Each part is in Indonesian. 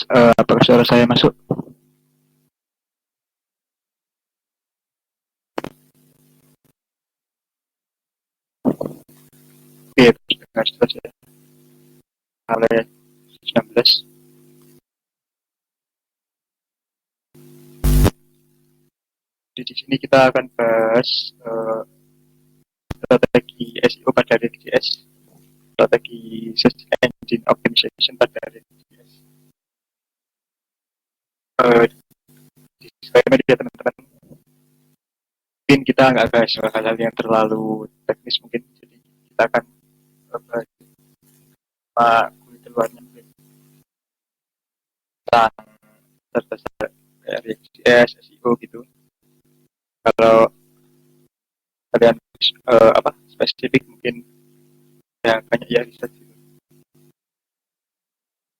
Apakah suara saya masuk? Oke, terdengar jelas ya. Oleh 19. Di sini kita akan bahas strategi SEO pada RxJS, strategi Search Engine Optimization pada RxJS. Disclaimer ya teman-teman, mungkin kita nggak bahas hal-hal yang terlalu teknis mungkin, jadi kita akan bahas keluarnya mungkin tentang dasar RxJS, SEO gitu. Kalau kalian spesifik mungkin yang banyak ya riset gitu.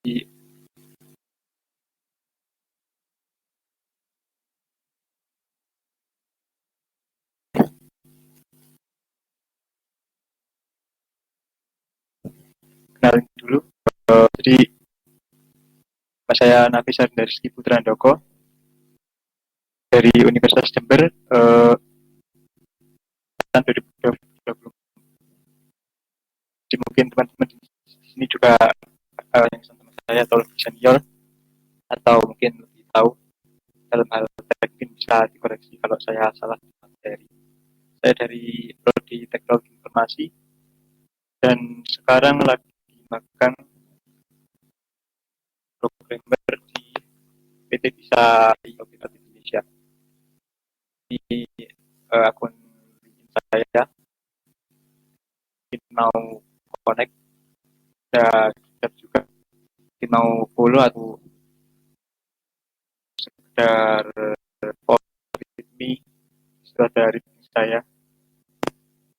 Di kenalin dulu. Jadi saya Nafisar dari Rizky Putra Handoko dari Universitas Jember tahun 2020. Jadi mungkin teman-teman di sini juga yang sama saya atau lebih senior atau mungkin lebih tahu dalam hal teknik, bisa dikoreksi kalau saya salah materi. Saya dari Prodi Teknologi Informasi dan sekarang lagi magang programmer di PT Bisa Indonesia. Di akun saya mau connect dan juga mau follow atau sekedar follow me sudah dari saya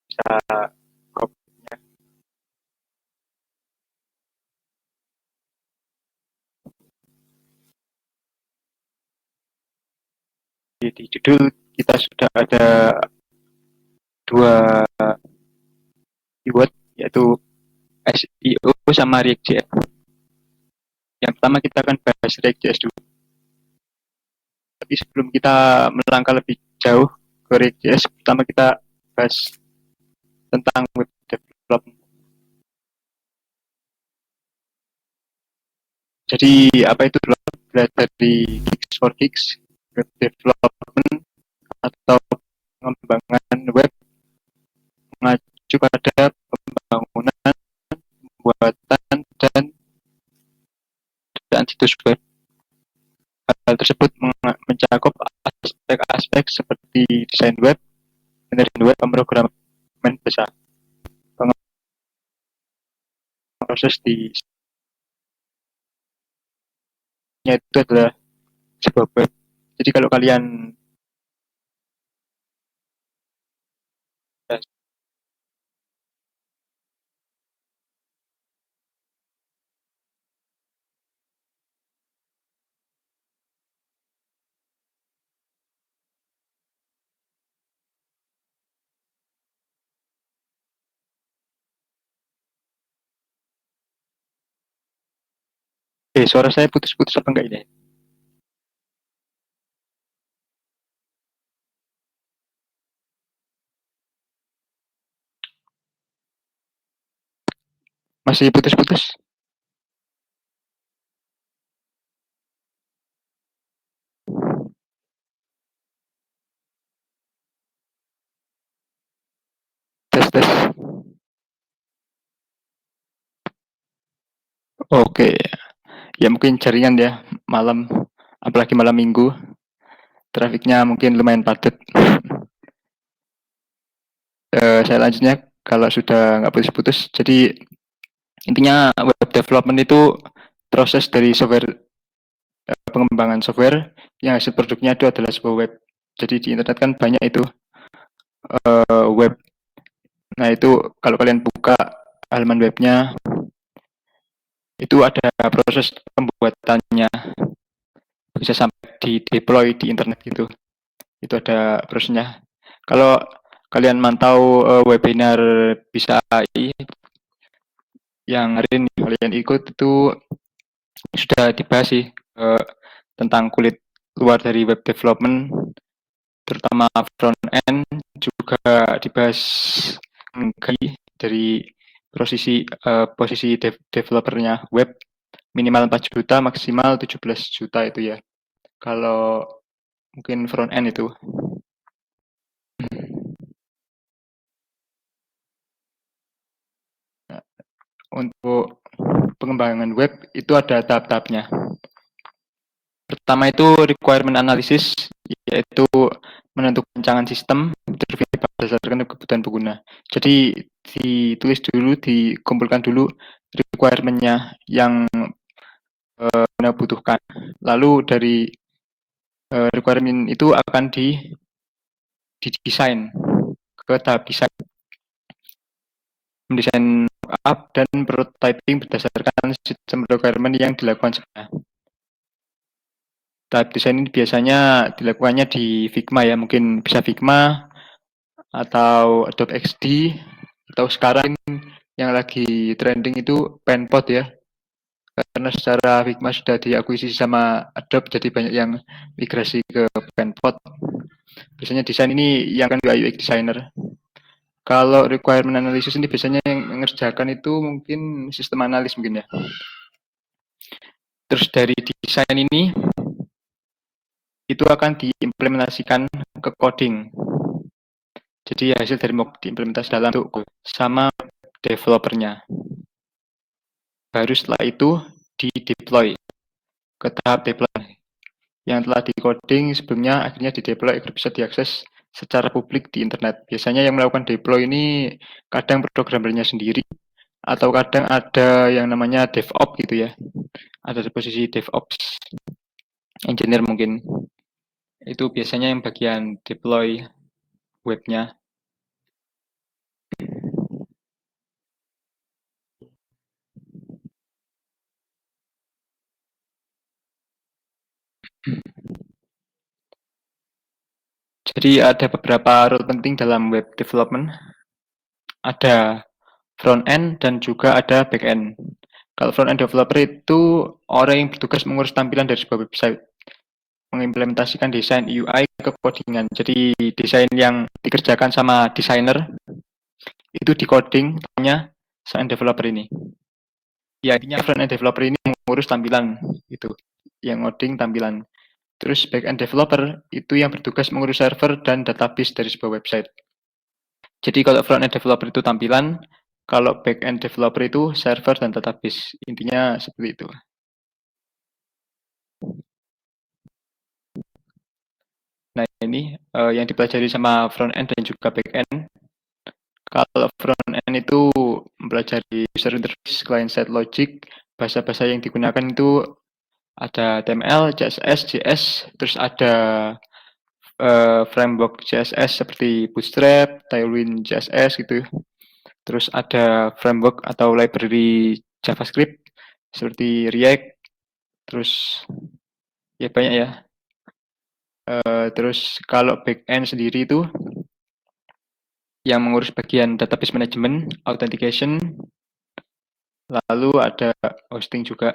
bisa copy-nya. Di judul kita sudah ada dua keyword, yaitu SEO sama React.js. Yang pertama kita akan bahas React.js dulu. Tapi sebelum kita melangkah lebih jauh ke React.js, pertama kita bahas tentang web development. Jadi apa itu belajar di Gigs for Gigs, web development atau pengembangan web mengacu pada pembangunan, pembuatan, dan situs web. Hal tersebut mencakup aspek-aspek seperti desain web, manajemen web, pemrograman besar, proses di itu adalah sebuah web. Jadi kalau kalian suara saya putus-putus apa enggak ini? Masih putus-putus? Tes. Oke, ya mungkin jaringan ya malam, apalagi malam minggu, trafiknya mungkin lumayan padat. Saya lanjutnya kalau sudah nggak putus-putus. Jadi intinya web development itu proses dari pengembangan software yang hasil produknya itu adalah sebuah web. Jadi di internet kan banyak itu web. Nah itu kalau kalian buka halaman webnya, itu ada proses pembuatannya, bisa sampai di deploy di internet gitu. Itu ada prosesnya. Kalau kalian mantau webinar Bisa AI yang hari ini kalian ikut, itu sudah dibahas sih tentang kulit luar dari web development, terutama front end juga dibahas dari posisi developernya web minimal 4 juta, maksimal 17 juta itu ya. Kalau mungkin front end itu. Nah, untuk pengembangan web itu ada tahap-tahapnya. Pertama itu requirement analysis, yaitu menentukan rancangan sistem berdasarkan kebutuhan pengguna. Jadi ditulis dulu, dikumpulkan dulu requirement-nya yang pengguna butuhkan. Lalu dari requirement itu akan didesain ke tahap desain, mendesain up dan prototyping berdasarkan sistem requirement yang dilakukan sebelumnya. Tahap desain ini biasanya dilakukannya di Figma ya, mungkin bisa Figma atau Adobe XD, atau sekarang yang lagi trending itu Penpot ya, karena secara Figma sudah diakuisisi sama Adobe, jadi banyak yang migrasi ke Penpot. Biasanya desain ini yang kan UI UX designer. Kalau requirement analysis ini biasanya yang mengerjakan itu mungkin sistem analis mungkin ya. Terus dari desain ini itu akan diimplementasikan ke coding. Jadi hasil dari mock diimplementasi dalam bentuk sama developernya. Baru setelah itu di-deploy ke tahap deploy. Yang telah di-coding sebelumnya akhirnya di-deploy agar bisa diakses secara publik di internet. Biasanya yang melakukan deploy ini kadang programmernya sendiri, atau kadang ada yang namanya DevOps gitu ya. Ada di posisi DevOps engineer mungkin. Itu biasanya yang bagian deploy webnya. Jadi ada beberapa role penting dalam web development. Ada front end dan juga ada back end. Kalau front end developer itu orang yang bertugas mengurus tampilan dari sebuah website, mengimplementasikan desain UI ke codingan. Jadi desain yang dikerjakan sama desainer itu di coding hanya front end developer ini. Ya intinya front end developer ini mengurus tampilan itu, yang coding tampilan. Terus back end developer itu yang bertugas mengurus server dan database dari sebuah website. Jadi kalau front end developer itu tampilan, kalau back end developer itu server dan database. Intinya seperti itu. Nah ini yang dipelajari sama front end dan juga back end. Kalau front end itu mempelajari user interface, client side logic, bahasa-bahasa yang digunakan itu ada HTML, CSS, JS, terus ada framework CSS seperti Bootstrap, Tailwind CSS gitu. Terus ada framework atau library JavaScript seperti React. Terus ya banyak ya. Terus kalau backend sendiri itu yang mengurus bagian database management, authentication, lalu ada hosting juga.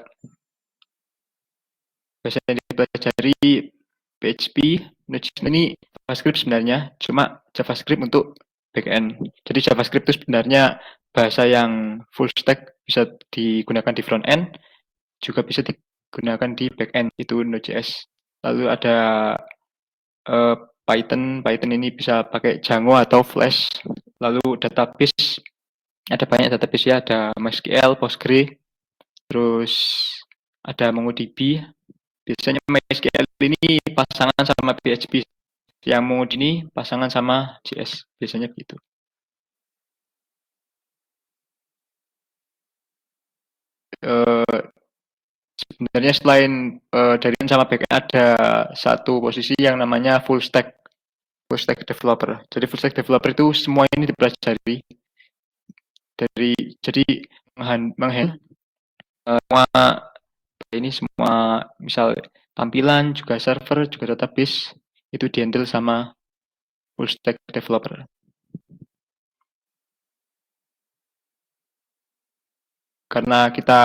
Biasanya dipelajari PHP, Node.js ini JavaScript sebenarnya, cuma JavaScript untuk backend. Jadi JavaScript itu sebenarnya bahasa yang full stack, bisa digunakan di front end, juga bisa digunakan di backend, itu Node.js. Lalu ada uh, Python ini bisa pakai Django atau Flash. Lalu database, ada banyak database ya, ada MySQL, Postgre, terus ada MongoDB. Biasanya MySQL ini pasangan sama PHP, yang Mongo ini pasangan sama JS, biasanya begitu. Sebenarnya selain dari sama backend ada satu posisi yang namanya full stack developer. Jadi full stack developer itu semua ini dipelajari dari, jadi menghandle semua ini, semua misal tampilan, juga server, juga database itu dihandle sama full stack developer. karena kita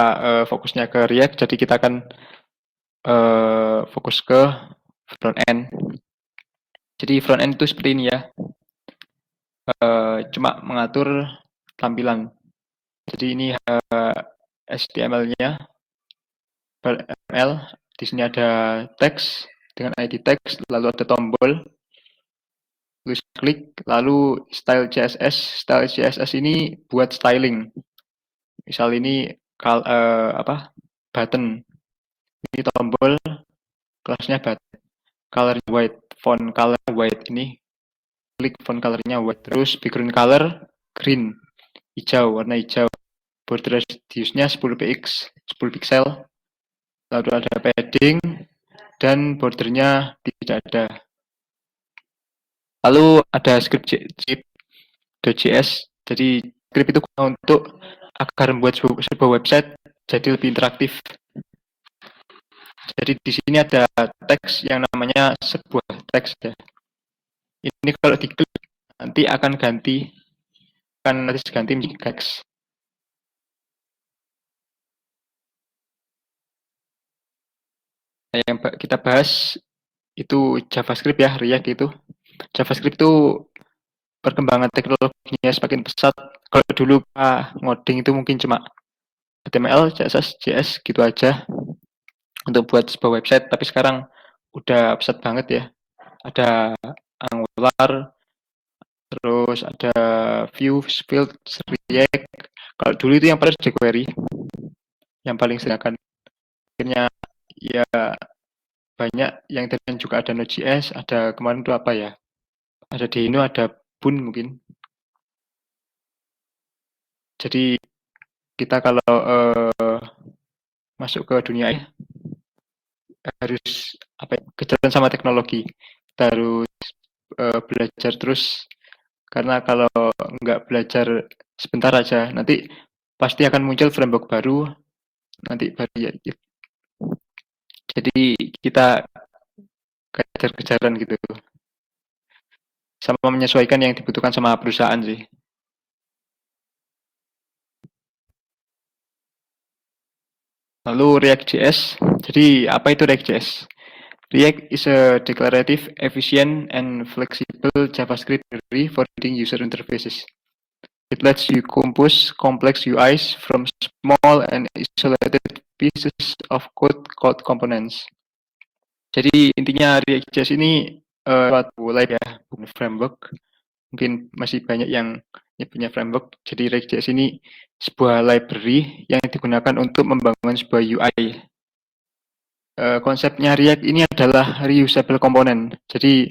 fokusnya ke React, jadi kita akan fokus ke front end. Jadi front end itu seperti ini ya, cuma mengatur tampilan. Jadi ini HTML-nya, HTML. Di sini ada teks dengan ID teks, lalu ada tombol, terus klik, lalu style CSS. Style CSS ini buat styling. Misal ini button. Ini tombol, kelasnya button. Color white, font color white ini. Klik font colornya white. Terus background color green, hijau, warna hijau. Border radiusnya 10 px, 10 pixel. Lalu ada padding dan bordernya tidak ada. Lalu ada script.js. Jadi script itu untuk agar membuat sebuah website jadi lebih interaktif. Jadi di sini ada teks yang namanya sebuah teks ya. Ini kalau diklik nanti akan ganti menjadi teks. Nah, yang kita bahas itu JavaScript ya, React itu. JavaScript itu perkembangan teknologinya semakin pesat. Kalau dulu ngoding itu mungkin cuma HTML, CSS, JS gitu aja untuk buat sebuah website, tapi sekarang udah pesat banget ya. Ada Angular, terus ada Vue, Svelte, React. Kalau dulu itu yang paling jQuery, yang paling sering. Akhirnya ya banyak yang dan juga ada Node.js, ada kemarin itu apa ya? Ada Deno, ada Boon mungkin. Jadi kita kalau masuk ke dunia ini harus kejalan sama teknologi. Kita harus belajar terus, karena kalau nggak belajar sebentar aja nanti pasti akan muncul framework baru nanti baru ya. Jadi kita kejar-kejaran gitu, sama menyesuaikan yang dibutuhkan sama perusahaan sih. Lalu React.js. Jadi apa itu React.js? React is a declarative, efficient, and flexible JavaScript library for building user interfaces. It lets you compose complex UIs from small and isolated pieces of code called components. Jadi intinya React.js ini suatu library ya, bukan framework. Mungkin masih banyak yang punya framework. Jadi React.js ini sebuah library yang digunakan untuk membangun sebuah UI. Konsepnya React ini adalah reusable component. Jadi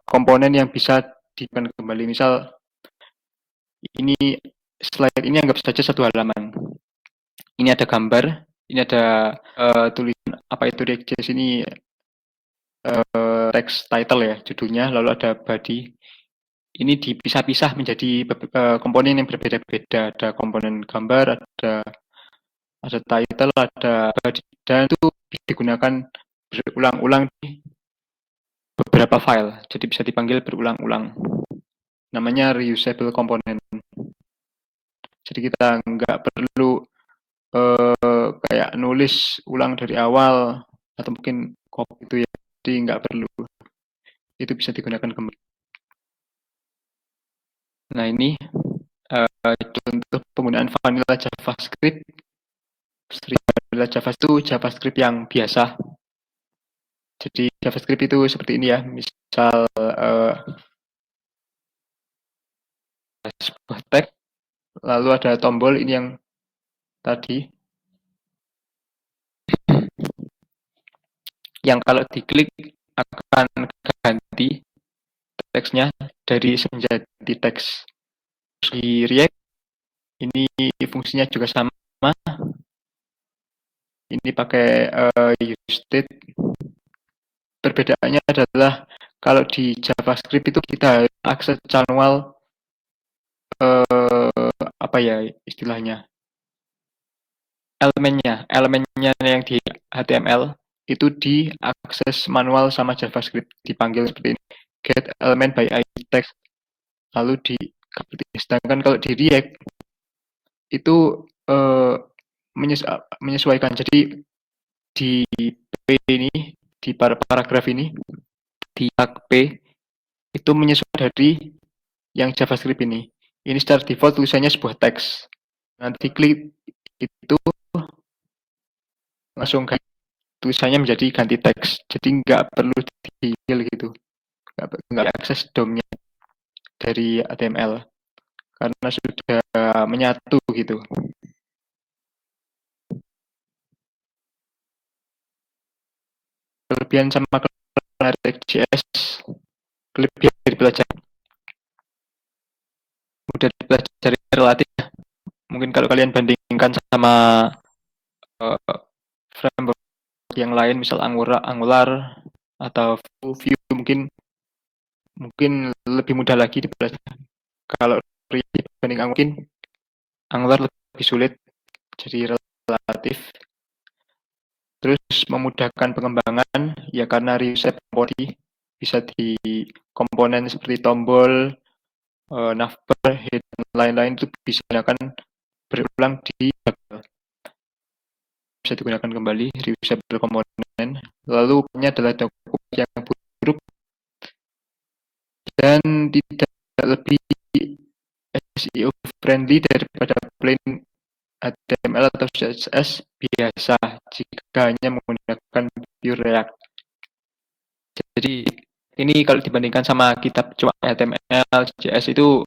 komponen yang bisa digunakan kembali. Misal ini slide ini anggap saja satu halaman. Ini ada gambar, ini ada tulisan apa itu React.js ini, text title ya, judulnya, lalu ada body. Ini dipisah-pisah menjadi komponen yang berbeda-beda. Ada komponen gambar, ada title, ada body, dan itu digunakan berulang-ulang di beberapa file. Jadi bisa dipanggil berulang-ulang. Namanya reusable component. Jadi kita nggak perlu kayak nulis ulang dari awal atau mungkin copy itu ya. Jadi nggak perlu. Itu bisa digunakan kembali. Nah ini contoh penggunaan vanilla JavaScript. Vanilla JavaScript itu JavaScript yang biasa. Jadi JavaScript itu seperti ini ya. Misal sebuah tag, lalu ada tombol ini yang tadi, yang kalau diklik akan ganti teksnya dari menjadi teks. Di React ini fungsinya juga sama. Ini pakai useState. Perbedaannya adalah kalau di JavaScript itu kita akses manual apa ya istilahnya, elemennya yang di HTML itu diakses manual sama JavaScript, dipanggil seperti ini, get element by ID text, lalu di. Sedangkan kalau di React itu menyesuaikan. Jadi di P ini, di paragraf ini, di tag P itu menyesuaikan dari yang JavaScript ini. Ini secara default tulisannya sebuah teks. Nanti klik itu langsung tulisannya menjadi ganti teks. Jadi nggak perlu di-heal gitu. Nggak akses DOM-nya dari HTML. Karena sudah menyatu gitu. Kelebihan sama kelebihan React.js, kelebihan dari pelajaran mudah dipelajari relatif. Mungkin kalau kalian bandingkan sama framework yang lain, misal Angular atau Vue, mungkin lebih mudah lagi dipelajari. Kalau dibanding mungkin Angular lebih sulit, jadi relatif. Terus memudahkan pengembangan, ya karena reuse body bisa di komponen seperti tombol, navbar, head, dan lain-lain itu bisa digunakan berulang bisa digunakan kembali, reusable komponen. Lalu punya adalah dokumen yang buruk dan tidak lebih SEO friendly daripada plain HTML atau CSS biasa jika hanya menggunakan pure React. Jadi ini kalau dibandingkan sama kitab cuma HTML, CSS itu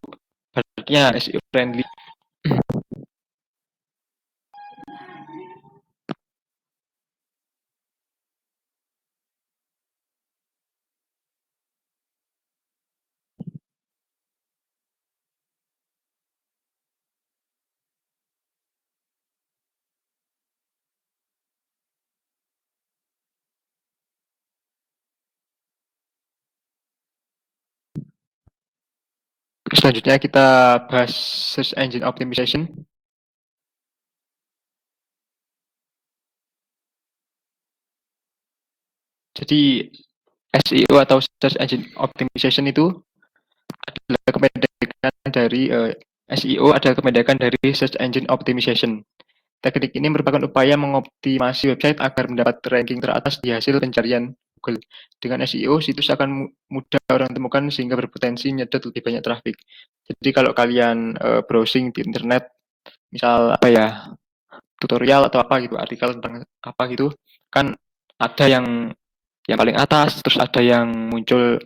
baliknya SEO friendly. Selanjutnya kita bahas search engine optimization. Jadi SEO atau search engine optimization itu adalah kependekan dari SEO adalah kependekan dari search engine optimization. Teknik ini merupakan upaya mengoptimasi website agar mendapat ranking teratas di hasil pencarian Google. Dengan SEO, situs akan mudah orang temukan sehingga berpotensi nyedot lebih banyak traffic. Jadi kalau kalian browsing di internet, misal apa ya, tutorial atau apa gitu, artikel tentang apa gitu, kan ada yang paling atas, terus ada yang muncul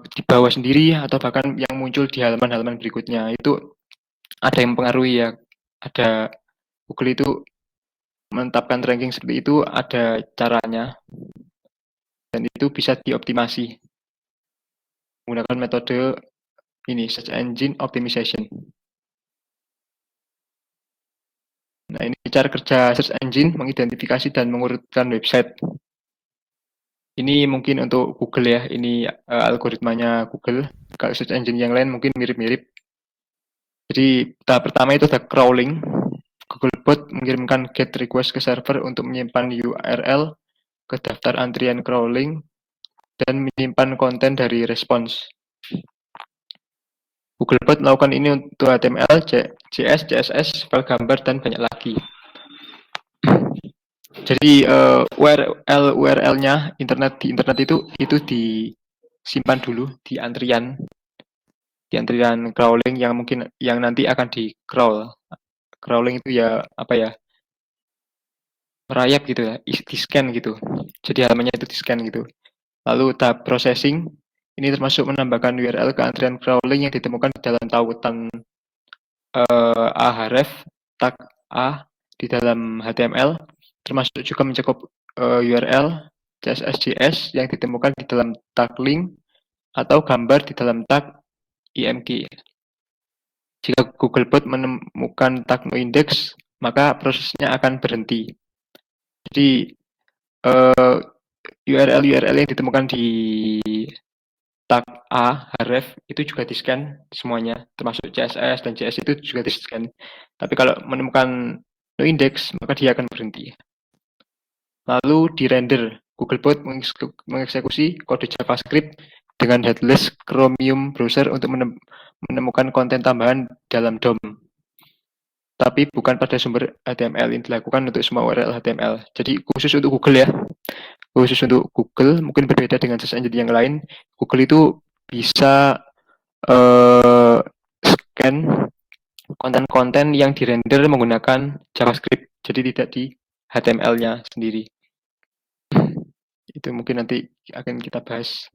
di bawah sendiri atau bahkan yang muncul di halaman-halaman berikutnya. Itu ada yang mempengaruhi ya. Ada Google itu menetapkan ranking seperti itu ada caranya dan itu bisa dioptimasi menggunakan metode ini search engine optimization. Nah, ini cara kerja search engine mengidentifikasi dan mengurutkan website. Ini mungkin untuk Google ya, ini algoritmanya Google. Kalau search engine yang lain mungkin mirip-mirip. Jadi tahap pertama itu ada crawling. Googlebot mengirimkan GET request ke server untuk menyimpan URL ke daftar antrian crawling dan menyimpan konten dari respons. Googlebot melakukan ini untuk HTML, JS, CSS, file gambar, dan banyak lagi. Jadi URL-nya internet di internet itu disimpan dulu di antrian crawling yang mungkin yang nanti akan di crawl. Crawling itu ya apa ya? Merayap gitu ya, di-scan gitu. Jadi halamannya itu di-scan gitu. Lalu tahap processing ini termasuk menambahkan URL ke antrian crawling yang ditemukan di dalam tautan ahref tag A di dalam HTML, termasuk juga mencakup URL CSS/JS yang ditemukan di dalam tag link atau gambar di dalam tag IMG. Jika Googlebot menemukan tag noindex, maka prosesnya akan berhenti. Jadi URL yang ditemukan di tag A, href, itu juga di-scan semuanya, termasuk CSS dan JS itu juga di-scan. Tapi kalau menemukan no index, maka dia akan berhenti. Lalu di-render, Googlebot mengeksekusi kode JavaScript dengan headless Chromium browser untuk menemukan konten tambahan dalam DOM. tapi bukan pada sumber HTML. Ini dilakukan untuk semua URL HTML. Jadi khusus untuk Google ya. Khusus untuk Google, mungkin berbeda dengan search engine yang lain. Google itu bisa scan konten-konten yang dirender menggunakan JavaScript. Jadi tidak di HTML-nya sendiri. Itu mungkin nanti akan kita bahas.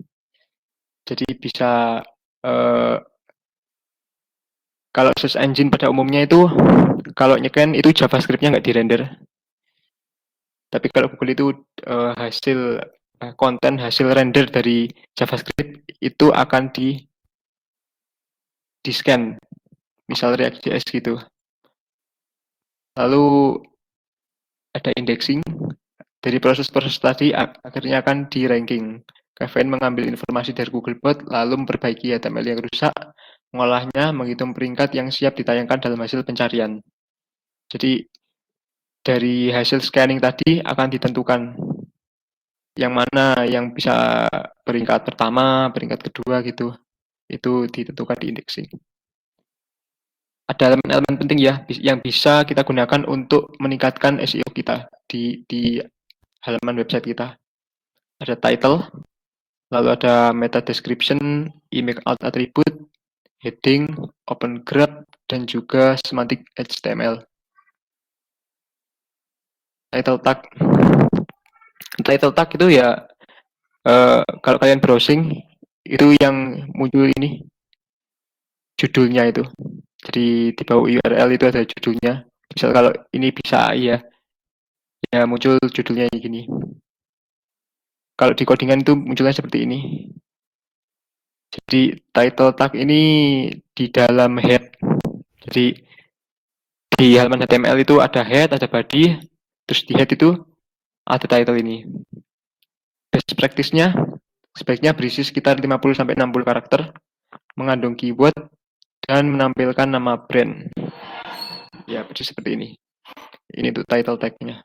Jadi bisa kalau search engine pada umumnya itu kalau nyekan itu JavaScript-nya nggak dirender. Tapi kalau Google itu hasil konten hasil render dari JavaScript itu akan di scan, misal React.js gitu. Lalu ada indexing. Dari proses-proses tadi akhirnya akan di ranking. KVN mengambil informasi dari Googlebot lalu memperbaiki HTML yang rusak, mengolahnya, menghitung peringkat yang siap ditayangkan dalam hasil pencarian. Jadi dari hasil scanning tadi akan ditentukan yang mana yang bisa peringkat pertama, peringkat kedua gitu. Itu ditentukan di indexing. Ada elemen-elemen penting ya yang bisa kita gunakan untuk meningkatkan SEO kita di halaman website kita. Ada title, lalu ada meta description, image alt attribute, heading, open graph, dan juga semantic HTML. Title tag. Title tag itu ya kalau kalian browsing itu yang muncul ini judulnya itu. Jadi di bawah URL itu ada judulnya. Misal kalau ini bisa ya muncul judulnya gini. Kalau di codingan itu munculnya seperti ini. Jadi title tag ini di dalam head. Jadi di halaman HTML itu ada head, ada body, terus di head itu ada title ini. Best practice-nya sebaiknya berisi sekitar 50-60 karakter, mengandung keyword, dan menampilkan nama brand. Ya, persis seperti ini. Ini untuk title tag-nya.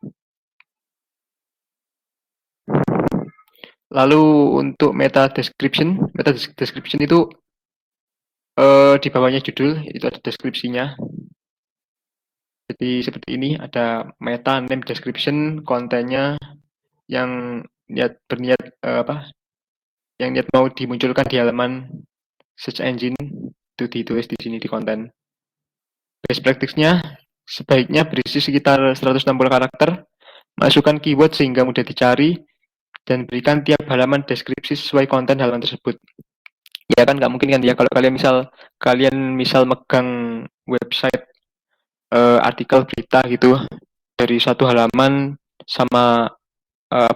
Lalu untuk meta description itu di bawahnya judul, itu ada deskripsinya. Jadi seperti ini, ada meta name description, kontennya yang berniat yang niat mau dimunculkan di halaman search engine itu ditulis di sini di konten. Best practice-nya sebaiknya berisi sekitar 160 karakter, masukkan keyword sehingga mudah dicari, dan berikan tiap halaman deskripsi sesuai konten halaman tersebut. Ya kan nggak mungkin kan ya kalau kalian misal megang website artikel berita gitu dari satu halaman sama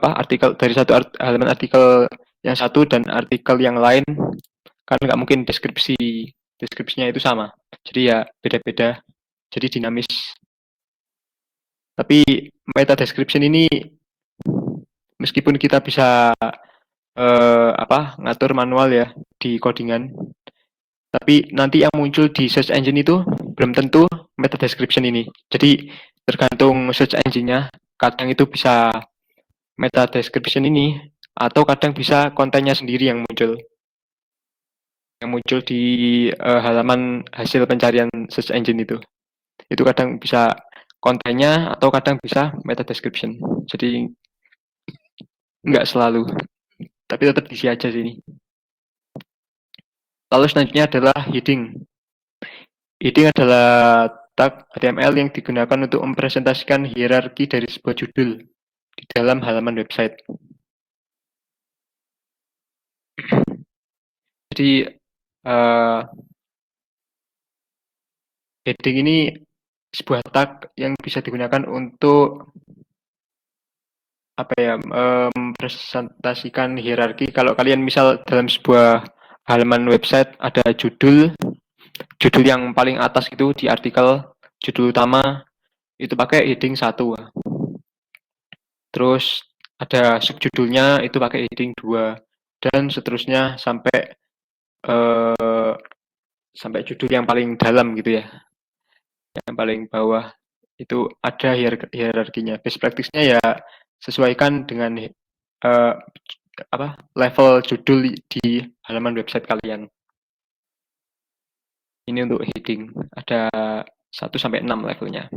artikel dari satu halaman artikel yang satu dan artikel yang lain kan nggak mungkin deskripsinya itu sama. Jadi ya beda-beda. Jadi dinamis. Tapi meta description ini meskipun kita bisa ngatur manual ya di codingan, tapi nanti yang muncul di search engine itu belum tentu meta description ini. Jadi tergantung search engine-nya. Kadang itu bisa meta description ini atau kadang bisa kontennya sendiri yang muncul di halaman hasil pencarian search engine itu. Itu kadang bisa kontennya atau kadang bisa meta description. Jadi nggak selalu, tapi tetap diisi aja sini. Lalu selanjutnya adalah heading. Heading adalah tag HTML yang digunakan untuk mempresentasikan hierarki dari sebuah judul di dalam halaman website. Jadi heading ini sebuah tag yang bisa digunakan untuk mempresentasikan hierarki. Kalau kalian misal dalam sebuah halaman website ada judul yang paling atas itu di artikel judul utama itu pakai heading 1. Terus ada subjudulnya itu pakai heading 2 dan seterusnya sampai judul yang paling dalam gitu ya. Yang paling bawah itu ada hierarkinya. Best practice-nya ya sesuaikan dengan level judul di halaman website kalian. Ini untuk heading. Ada 1 sampai 6 levelnya.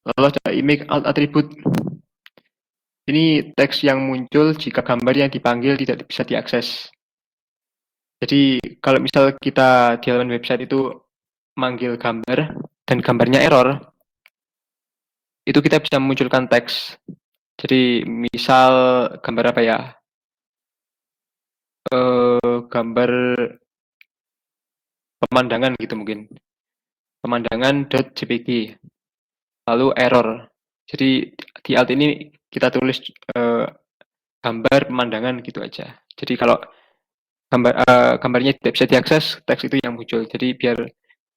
Lalu ada image alt attribute. Ini teks yang muncul jika gambar yang dipanggil tidak bisa diakses. Jadi kalau misal kita di halaman website itu manggil gambar dan gambarnya error, itu kita bisa memunculkan teks. Jadi misal gambar apa ya? Gambar pemandangan gitu mungkin. Pemandangan.jpg. Lalu error. Jadi di alt ini kita tulis gambar pemandangan gitu aja. Jadi kalau gambarnya tidak bisa diakses, teks itu yang muncul. Jadi biar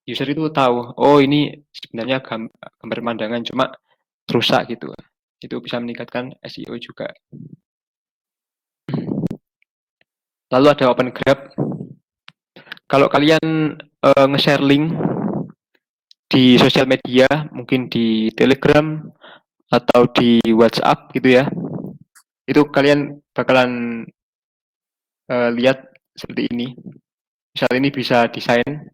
user itu tahu, oh ini sebenarnya gambar pemandangan cuma rusak gitu. Itu bisa meningkatkan SEO juga. Lalu ada open graph. Kalau kalian nge-share link di sosial media, mungkin di Telegram atau di WhatsApp gitu ya, itu kalian bakalan lihat seperti ini. Misal ini bisa desain,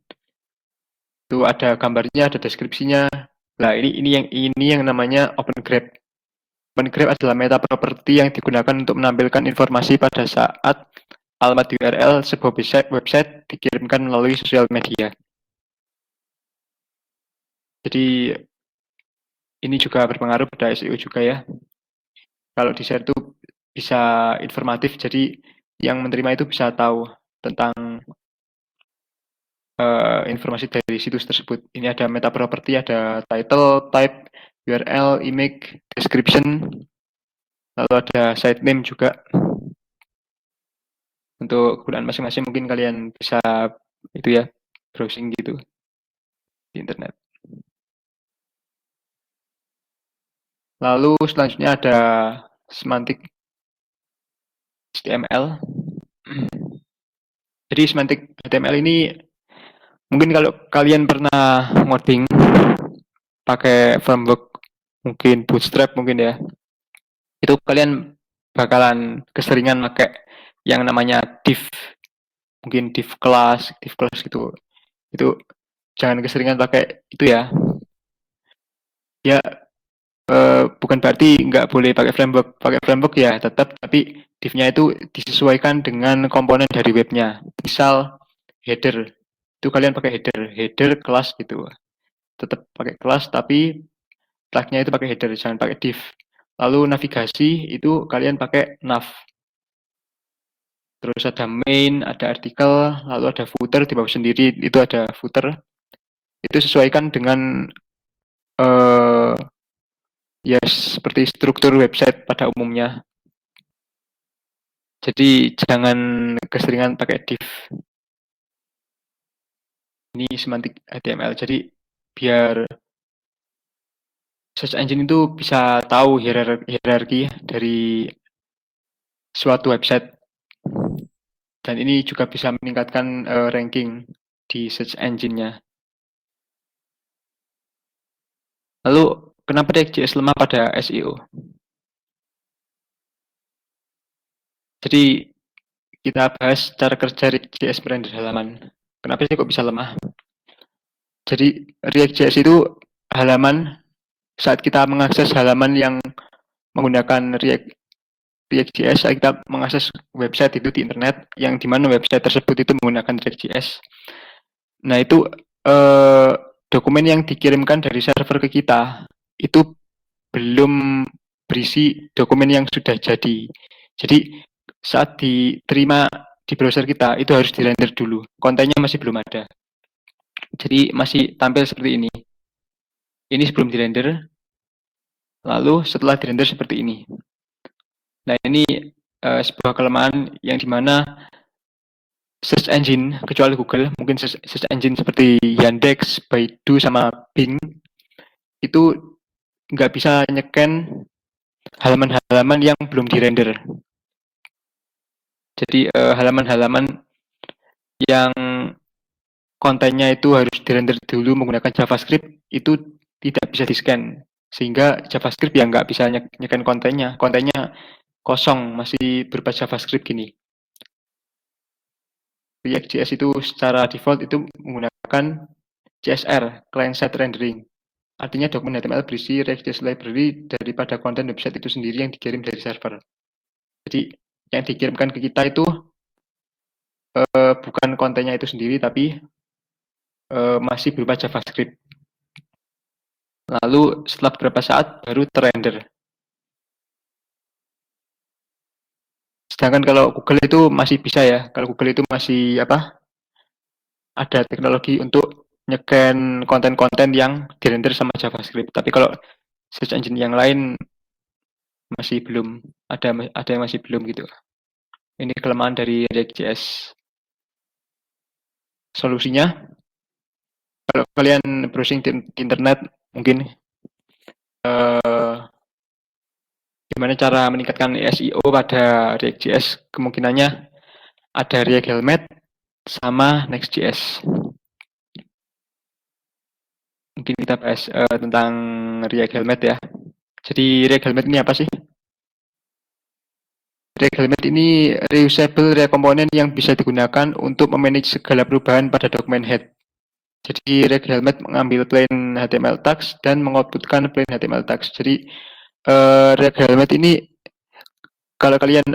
itu ada gambarnya, ada deskripsinya. Nah ini yang namanya open graph. Open graph adalah meta property yang digunakan untuk menampilkan informasi pada saat alamat URL sebuah website dikirimkan melalui sosial media. Jadi ini juga berpengaruh pada SEO juga ya. Kalau di share itu bisa informatif, jadi yang menerima itu bisa tahu tentang informasi dari situs tersebut. Ini ada meta property, ada title, type, URL, image, description, lalu ada site name juga. Untuk kegunaan masing-masing mungkin kalian bisa itu ya, browsing gitu di internet. Lalu selanjutnya ada semantik HTML. Jadi semantik HTML ini mungkin kalau kalian pernah ngoding pakai framework mungkin Bootstrap mungkin ya, itu kalian bakalan keseringan pakai yang namanya div, mungkin div class gitu. Itu jangan keseringan pakai itu ya. Ya bukan berarti nggak boleh pakai framework ya tetap, tapi div-nya itu disesuaikan dengan komponen dari webnya. Misal header, itu kalian pakai header kelas gitu. Tetap pakai kelas tapi tag-nya itu pakai header, jangan pakai div. Lalu navigasi itu kalian pakai nav. Terus ada main, ada artikel, lalu ada footer di bawah sendiri itu ada footer. Itu sesuaikan dengan ya seperti struktur website pada umumnya. Jadi jangan keseringan pakai div. Ini semantik HTML. Jadi biar search engine itu bisa tahu hierarki dari suatu website. Dan ini juga bisa meningkatkan ranking di search engine-nya. Lalu kenapa React.js lemah pada SEO? Jadi kita bahas cara kerja React.js berrender halaman. Kenapa sih kok bisa lemah? Jadi React.js itu halaman saat kita mengakses halaman yang menggunakan React.js, saat kita mengakses website itu di internet, yang dimana website tersebut itu menggunakan React.js. Nah itu dokumen yang dikirimkan dari server ke kita itu belum berisi dokumen yang sudah jadi. Jadi saat diterima di browser kita itu harus dirender dulu. Kontennya masih belum ada. Jadi masih tampil seperti ini. Ini sebelum dirender. Lalu setelah dirender seperti ini. Nah ini sebuah kelemahan yang dimana search engine kecuali Google, mungkin search engine seperti Yandex, Baidu sama Bing itu nggak bisa nyeken halaman-halaman yang belum dirender. Jadi halaman-halaman yang kontennya itu harus dirender dulu menggunakan JavaScript itu tidak bisa di-scan, sehingga JavaScript yang nggak bisa nyeken kontennya kosong, masih berupa JavaScript gini. React.js itu secara default itu menggunakan CSR, Client Side Rendering. Artinya dokumen HTML berisi React.js library daripada konten website itu sendiri yang dikirim dari server. Jadi yang dikirimkan ke kita itu bukan kontennya itu sendiri, tapi masih berupa JavaScript. Lalu setelah beberapa saat baru terrender. Sedangkan kalau Google itu masih bisa ya. Kalau Google itu masih ada teknologi untuk nge-scan konten-konten yang dirender sama JavaScript. Tapi kalau search engine yang lain masih belum, ada yang masih belum gitu. Ini kelemahan dari React.js. Solusinya, kalau kalian browsing di internet, mungkin gimana cara meningkatkan SEO pada React.js, kemungkinannya ada React Helmet sama Next.js. Mungkin kita bahas tentang React Helmet ya. Jadi React Helmet ini apa sih? React Helmet ini reusable React component yang bisa digunakan untuk memanage segala perubahan pada dokumen head. Jadi React Helmet mengambil plain HTML tags dan mengoutputkan plain HTML tags. Jadi React Helmet ini kalau kalian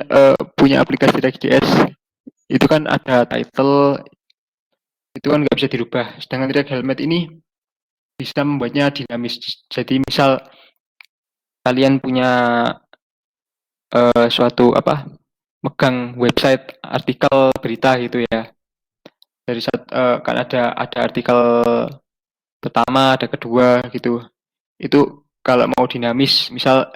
punya aplikasi React.js itu kan ada title, itu kan nggak bisa dirubah. Sedangkan React Helmet ini bisa membuatnya dinamis. Jadi misal kalian punya suatu megang website artikel berita gitu ya. Dari saat kan ada artikel pertama, ada kedua gitu. Itu kalau mau dinamis, misal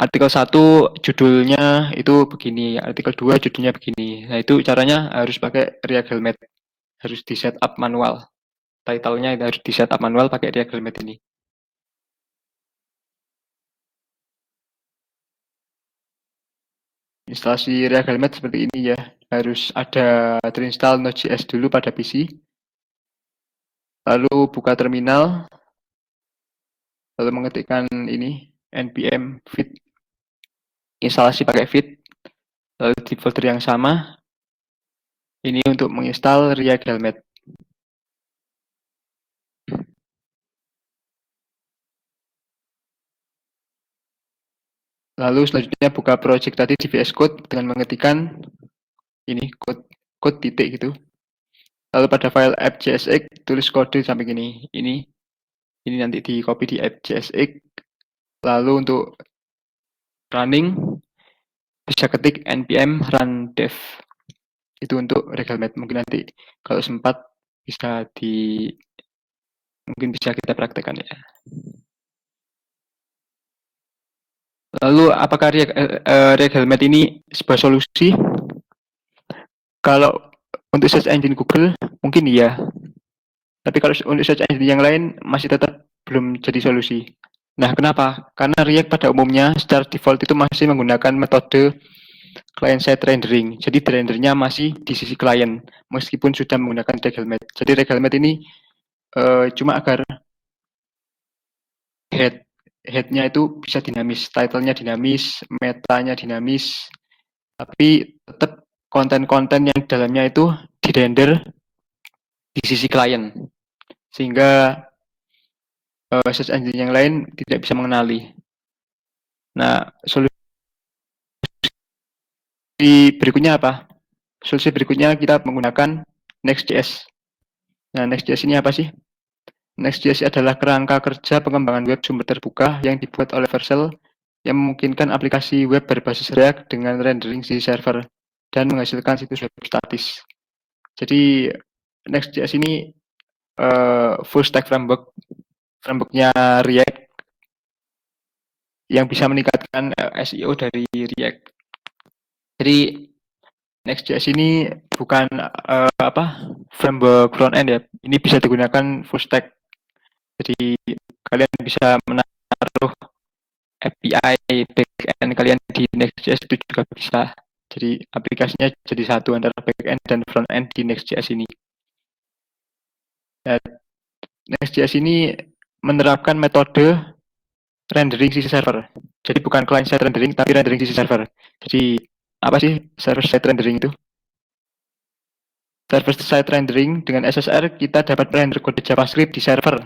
artikel 1 judulnya itu begini, artikel 2 judulnya begini. Nah, itu caranya harus pakai React Helmet. Harus di setup manual. Title-nya harus di setup manual pakai React Helmet ini. Instalasi React Helmet seperti ini ya. Harus ada terinstall Node.js dulu pada PC. Lalu buka terminal. Lalu mengetikkan ini npm fit. Instalasi pakai fit. Lalu di folder yang sama. Ini untuk menginstal React Helmet. Lalu selanjutnya buka project tadi di VS Code dengan mengetikkan ini code titik gitu. Lalu pada file app.jsx tulis kode sampai gini. Ini nanti di copy di app.jsx. Lalu untuk running bisa ketik npm run dev. Itu untuk React Helmet. Mungkin nanti kalau sempat mungkin bisa kita praktekkan ya. Lalu apakah React Helmet ini sebuah solusi? Kalau untuk search engine Google mungkin iya. Tapi kalau untuk search engine yang lain masih tetap belum jadi solusi. Nah, kenapa? Karena React pada umumnya secara default itu masih menggunakan metode client-side rendering. Jadi rendernya masih di sisi klien meskipun sudah menggunakan React Helmet. Jadi React Helmet ini cuma agar head-nya itu bisa dinamis, title-nya dinamis, metanya dinamis, tapi tetap konten-konten yang dalamnya itu dirender di sisi klien, sehingga search engine yang lain tidak bisa mengenali. Nah, solusi berikutnya apa? Solusi berikutnya kita menggunakan Next.js. Nah, Next.js ini apa sih? Next.js adalah kerangka kerja pengembangan web sumber terbuka yang dibuat oleh Vercel yang memungkinkan aplikasi web berbasis React dengan rendering di server dan menghasilkan situs web statis. Jadi Next.js ini full stack frameworknya React yang bisa meningkatkan SEO dari React. Jadi Next.js ini bukan framework front end ya. Ini bisa digunakan full stack. Jadi kalian bisa menaruh API backend kalian di Next.js itu juga bisa. Jadi aplikasinya jadi satu antara backend dan front end di Next.js ini. Dan Next.js ini menerapkan metode rendering sisi server. Jadi bukan client side rendering tapi rendering sisi server. Jadi apa sih server side rendering itu? server-side rendering dengan SSR kita dapat render kode JavaScript di server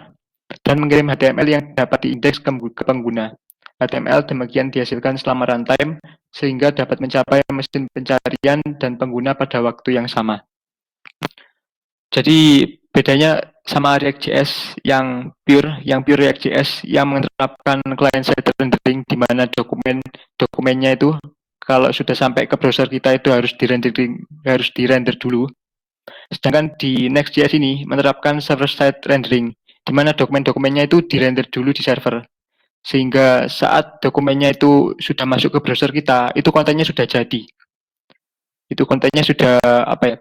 dan mengirim HTML yang dapat diindeks ke pengguna. HTML demikian dihasilkan selama runtime sehingga dapat mencapai mesin pencarian dan pengguna pada waktu yang sama. Jadi bedanya sama React.js yang pure React.js yang menerapkan client-side rendering di mana dokumennya itu kalau sudah sampai ke browser kita itu harus dirender dulu. Sedangkan di Next.js ini menerapkan server-side rendering, di mana dokumen-dokumennya itu dirender dulu di server. Sehingga saat dokumennya itu sudah masuk ke browser kita, itu kontennya sudah jadi. Itu kontennya sudah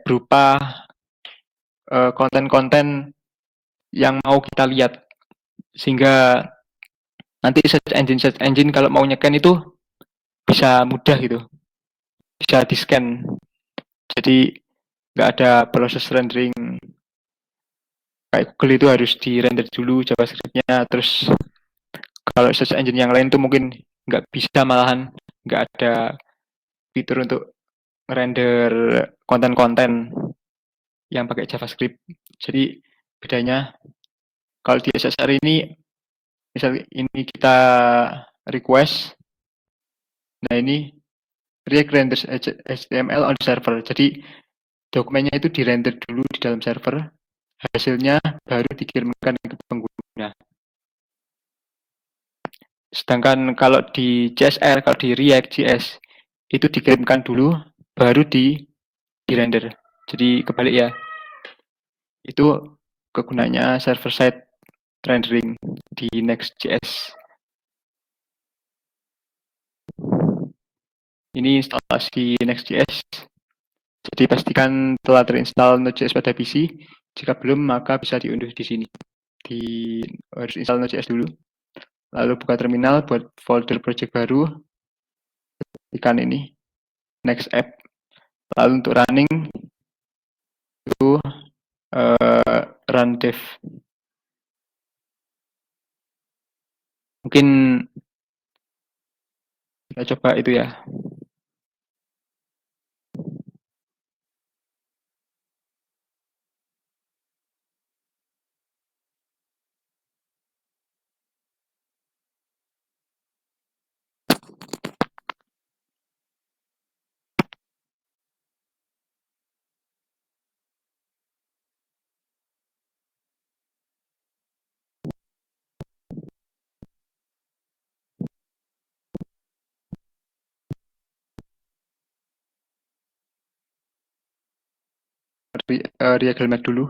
berupa konten-konten yang mau kita lihat. Sehingga nanti search engine kalau mau nyekan itu bisa mudah gitu. Bisa di-scan. Jadi nggak ada proses rendering kayak Google itu harus di-render dulu JavaScript-nya, terus kalau search engine yang lain tuh mungkin nggak bisa, malahan nggak ada fitur untuk render konten-konten yang pakai JavaScript. Jadi bedanya kalau di SSR ini, misal ini kita request, nah ini React renders HTML on server. Jadi dokumennya itu dirender dulu di dalam server, hasilnya baru dikirimkan ke pengguna. Sedangkan kalau di CSR, kalau di React.js, itu dikirimkan dulu, baru di-render. Jadi kebalik ya. Itu kegunaannya server-side rendering di Next.js. Ini instalasi Next.js. Jadi pastikan telah terinstall Node.js pada PC. Jika belum, maka bisa diunduh di sini. Harus install Node.js dulu. Lalu buka terminal buat folder project baru. Tekan ini, Next App. Lalu untuk running, itu run dev. Mungkin kita coba itu ya. React Helmet dulu.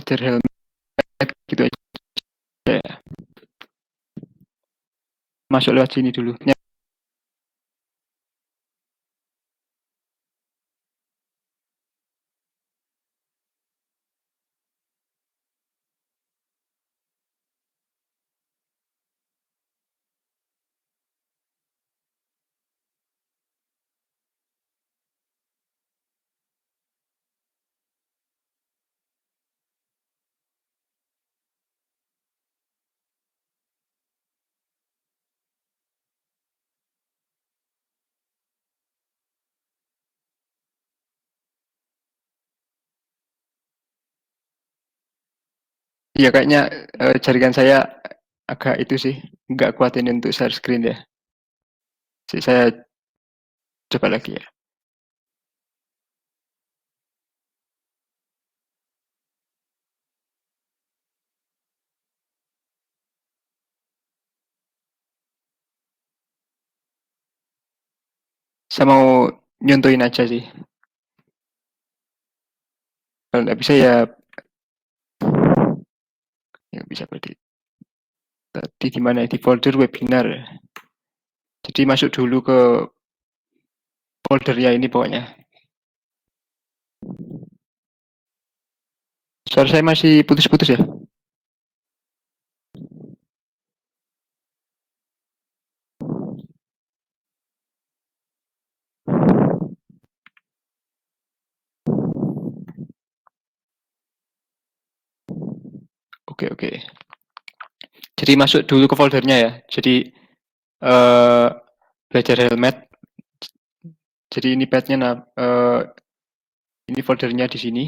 Jar Helmet gitu aja. Masuk lewat sini dulu. Iya kayaknya jaringan saya agak itu sih, nggak kuat ini untuk share screen ya. Saya coba lagi ya. Saya mau nyontohin aja sih. Kalau nggak bisa ya bisa berarti. Tadi di mana? Di folder webinar. Jadi masuk dulu ke foldernya ini pokoknya. Suara saya masih putus-putus ya? Oke, oke. Jadi masuk dulu ke foldernya ya. Jadi eh belajar helmet. Jadi ini padnya, ini foldernya di sini.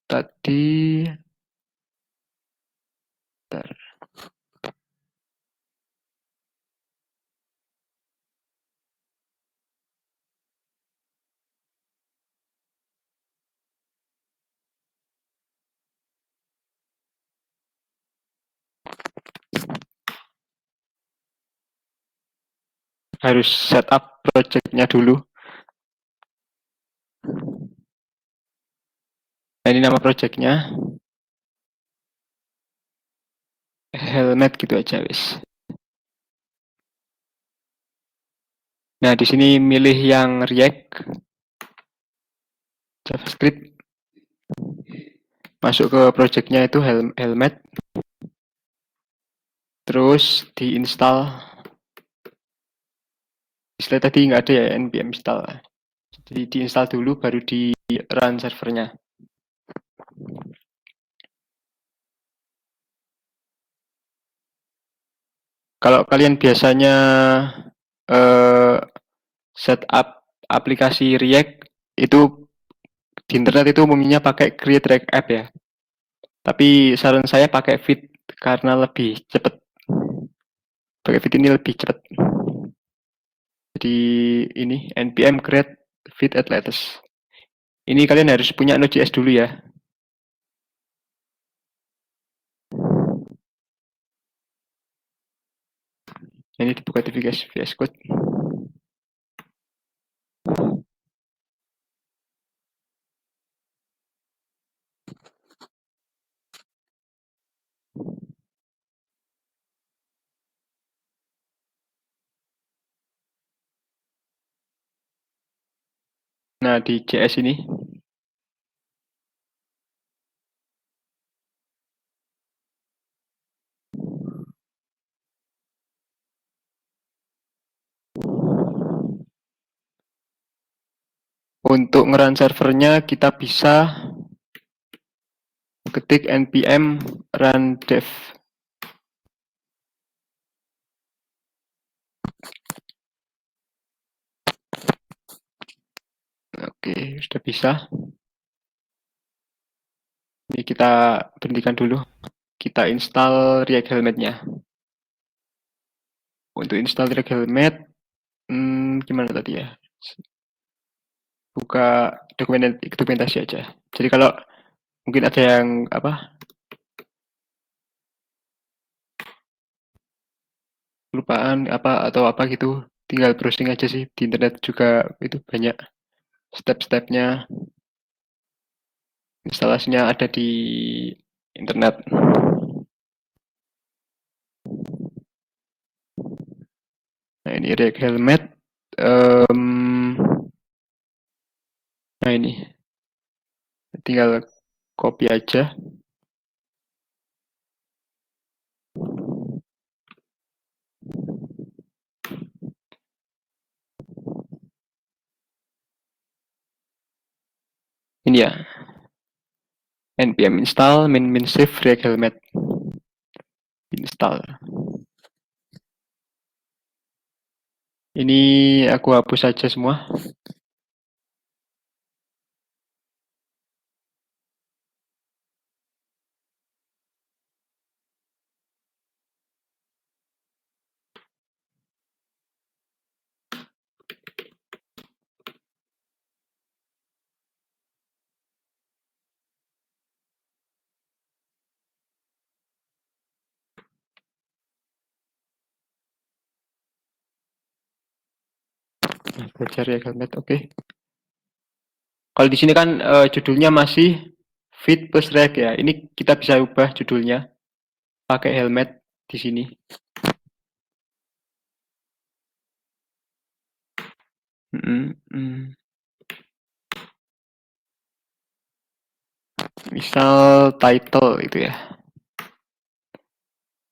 Tadi, bentar. Harus setup projectnya dulu. Nah, ini nama projectnya. Helmet gitu aja wis. Nah, di sini milih yang React, JavaScript. Masuk ke projectnya itu helmet. Terus diinstal. Istilah tadi nggak ada ya npm install. Jadi diinstal dulu baru di run servernya. Kalau kalian biasanya setup aplikasi React itu di internet itu umumnya pakai Create React App ya. Tapi saran saya pakai Vite karena lebih cepat. Pakai Vite ini lebih cepat. Jadi ini npm create Vite atlas. Ini kalian harus punya Node.js dulu ya. Ini dibuka di VS Code. Nah, di JS ini untuk ngeran servernya kita bisa ketik npm run dev. Oke, sudah bisa. Ini kita berhentikan dulu. Kita install React Helmet-nya. Untuk install React Helmet, gimana tadi ya? Buka dokumentasi aja. Jadi kalau mungkin ada yang kelupaan atau apa gitu, tinggal browsing aja sih di internet juga itu banyak step-stepnya. Instalasinya ada di internet. Nah, ini React Helmet. Nah, ini tinggal copy aja. Ini ya, npm install min save React Helmet. Install. Ini aku hapus saja semua. Belajar React Helmet, oke. Kalau di sini kan judulnya masih Fit plus React ya. Ini kita bisa ubah judulnya pakai helmet di sini. Misal title itu ya.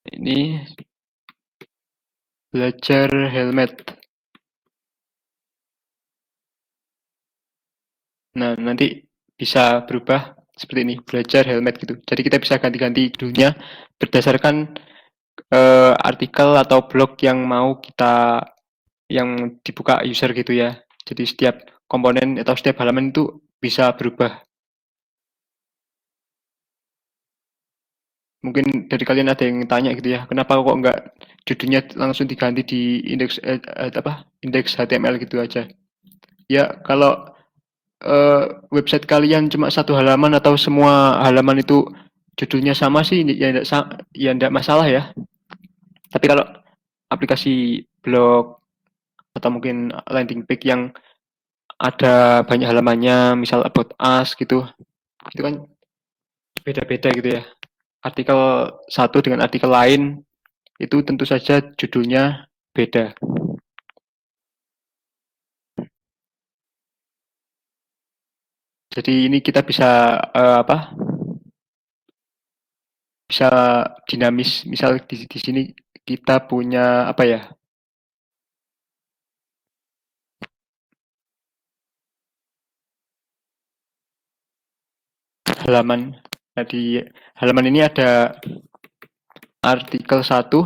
Ini belajar helmet. Nah, nanti bisa berubah seperti ini, belajar helmet gitu. Jadi kita bisa ganti-ganti judulnya berdasarkan artikel atau blog yang mau kita yang dibuka user gitu ya. Jadi setiap komponen atau setiap halaman itu bisa berubah. Mungkin dari kalian ada yang tanya gitu ya, kenapa kok nggak judulnya langsung diganti di indeks indeks HTML gitu aja. Ya kalau website kalian cuma satu halaman atau semua halaman itu judulnya sama sih ya enggak masalah ya. Tapi kalau aplikasi blog atau mungkin landing page yang ada banyak halamannya, misal about us gitu, itu kan beda-beda gitu ya. Artikel satu dengan artikel lain itu tentu saja judulnya beda. Jadi ini kita bisa bisa dinamis. Misal di sini kita punya apa ya? Halaman. Nah, di halaman ini ada artikel satu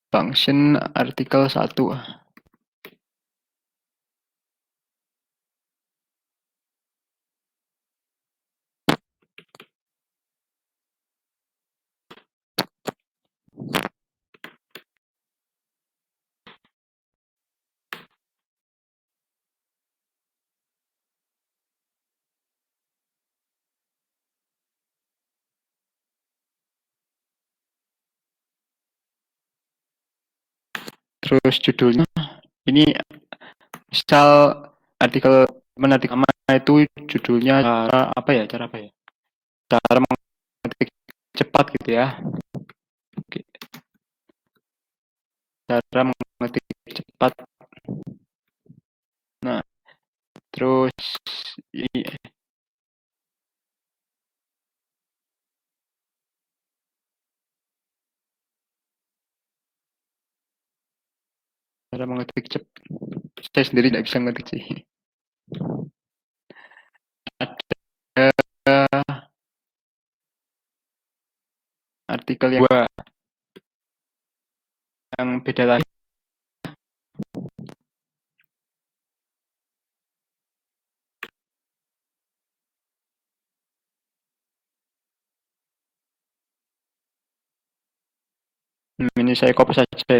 function artikel satu. Terus judulnya ini misal artikel pertama itu judulnya cara apa ya? Cara mengetik cepat gitu ya. Oke. Cara mengetik cepat. Nah, terus ini cara mengetik cepat. Saya sendiri tidak bisa mengetik sih. Ada artikel yang beda lagi. Ini saya copy saja.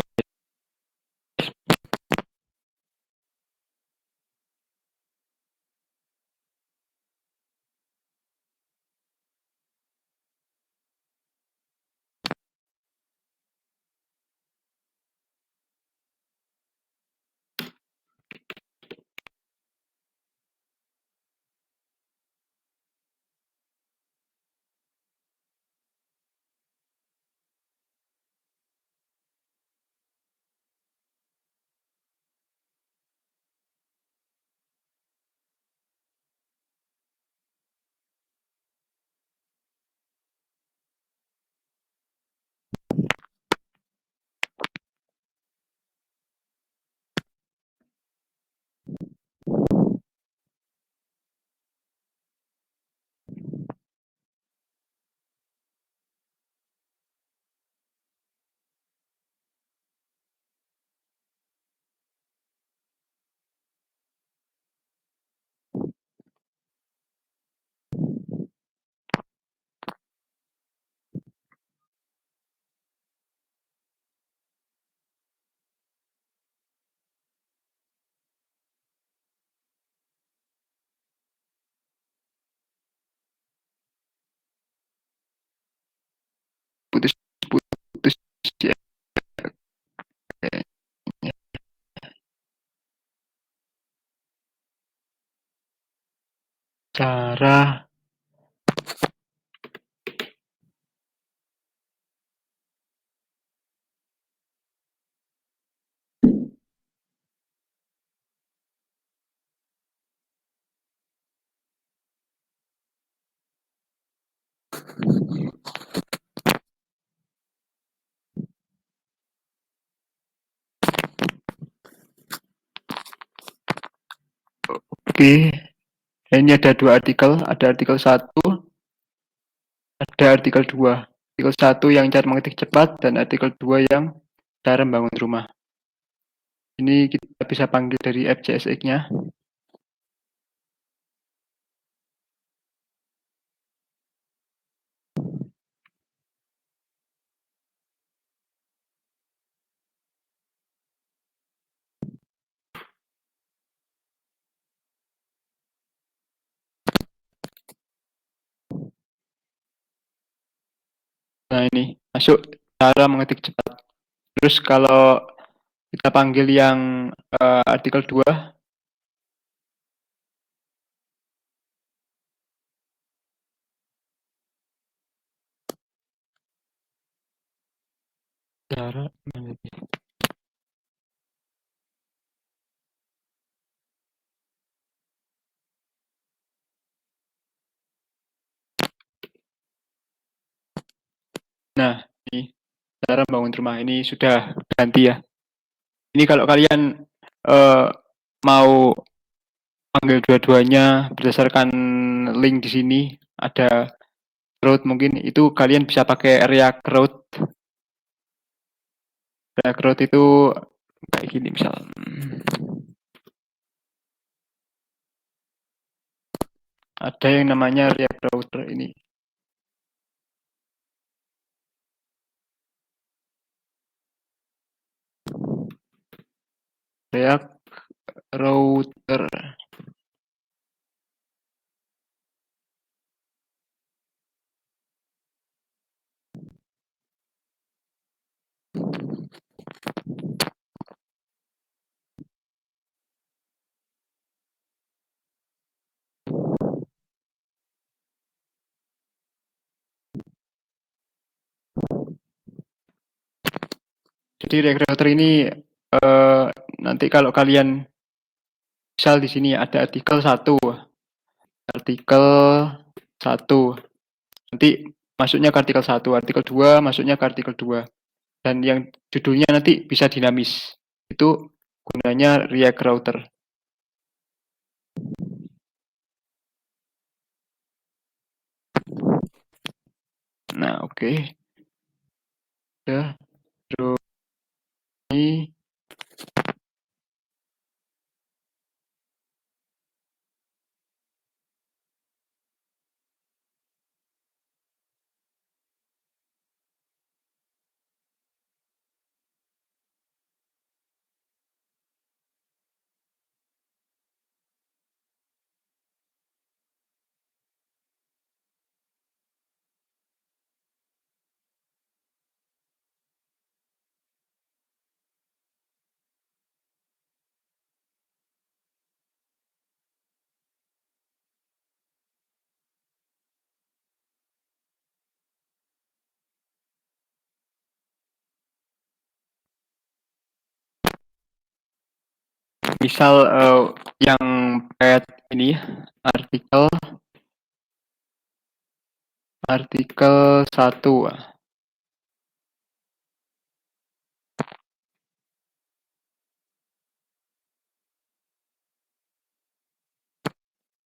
Putus-putus ya. Cara Oke, ini ada dua artikel, ada artikel satu, ada artikel dua. Artikel satu yang cara mengetik cepat dan artikel dua yang cara membangun rumah. Ini kita bisa panggil dari FCSX-nya. Nah ini masuk cara mengetik cepat. Terus kalau kita panggil yang artikel 2, cara mengetik. Nah, ini cara membangun rumah ini sudah ganti ya. Ini kalau kalian uh, mau panggil dua-duanya berdasarkan link di sini ada root, mungkin itu kalian bisa pakai React root. React root itu kayak gini misal. Ada yang namanya React router ini. React router. Jadi React router ini nanti kalau kalian misal di sini ada artikel satu, nanti masuknya ke artikel 1, artikel 2 masuknya ke artikel 2, dan yang judulnya nanti bisa dinamis. Itu gunanya React router. Nah, oke. Udah, terus ini misal yang pet ini artikel 1.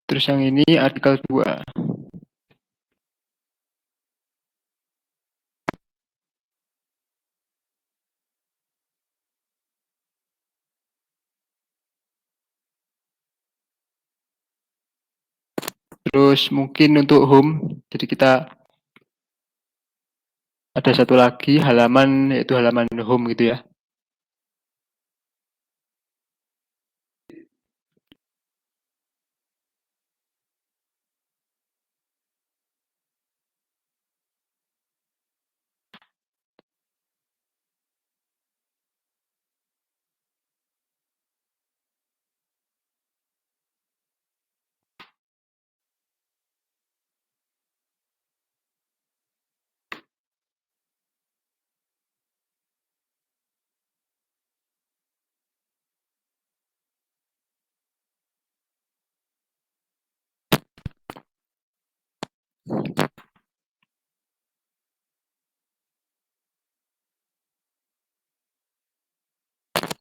Terus yang ini artikel 2. Terus mungkin untuk home, jadi kita ada satu lagi halaman, yaitu halaman home gitu ya.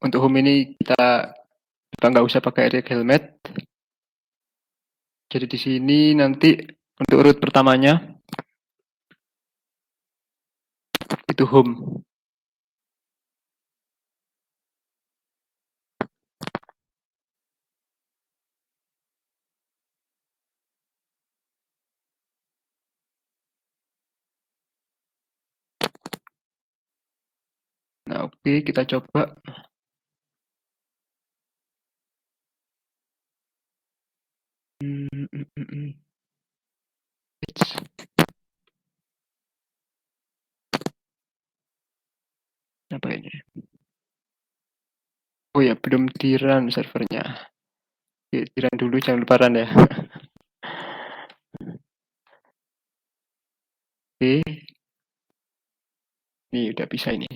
Untuk home ini kita nggak usah pakai React Helmet, Jadi di sini nanti untuk root pertamanya itu home. Nah, oke, kita coba. Apa ini? Oh ya, belum di-run servernya. Oke, di-run dulu, jangan lupa run ya. Oke, ini udah bisa ini.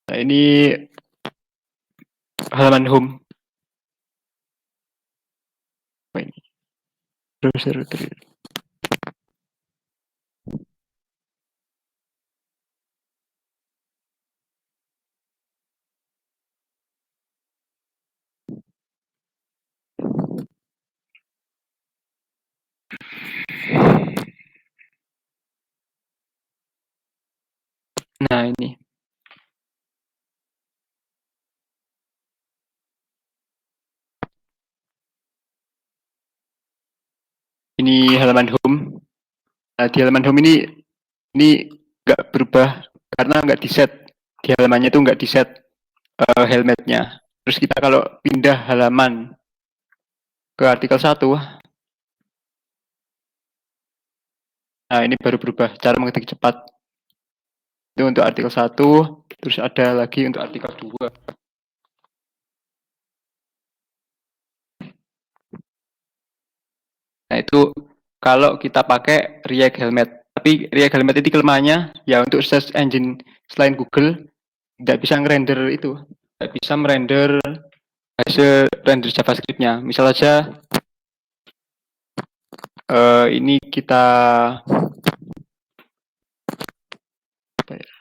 Nah, ini halaman home. Apa ini? Browser. Nah, ini. Ini halaman home. Nah, di halaman home ini nggak berubah karena nggak di set. Di halamannya itu nggak di set helmetnya. Terus kita kalau pindah halaman ke artikel 1, nah ini baru berubah cara mengetik cepat. Itu untuk artikel 1, terus ada lagi untuk artikel 2. Nah, itu kalau kita pakai React Helmet. Tapi React Helmet itu kelemahannya ya untuk search engine selain Google tidak bisa ngerender itu. Tidak bisa merender hasil render JavaScript-nya. Misal aja ini kita apa ya?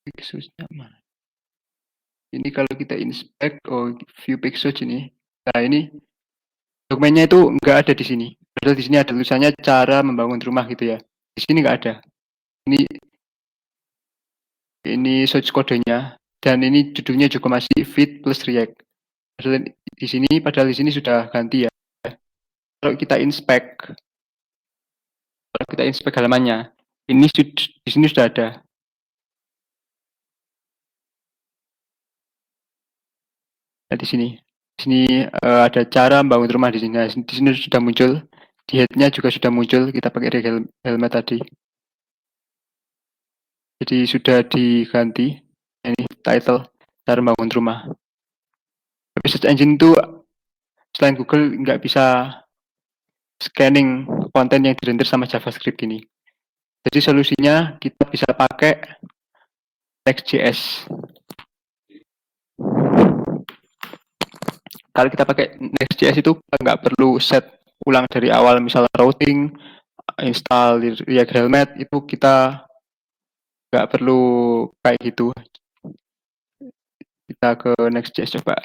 Pixels mana? Ini kalau kita inspect, view pixels ini. Nah, ini dokumennya itu nggak ada di sini. Padahal di sini ada tulisannya cara membangun rumah gitu ya. Di sini nggak ada. Ini source kodenya dan ini judulnya juga masih Vite plus React. Padahal di sini sudah ganti ya. Kalau kita inspect halamannya, ini di sini sudah ada. Nah, di sini ada cara membangun rumah di sini. Nah, di sini sudah muncul. Di head-nya juga sudah muncul. Kita pakai React Helmet tadi. Jadi sudah diganti. Ini title cara membangun rumah. Tapi search engine itu selain Google nggak bisa scanning konten yang dirender sama JavaScript ini. Jadi solusinya kita bisa pakai Next.js. Kalau kita pakai Next.js itu nggak perlu set ulang dari awal, misal routing, install React Helmet, itu kita nggak perlu kayak gitu. Kita ke Next.js coba.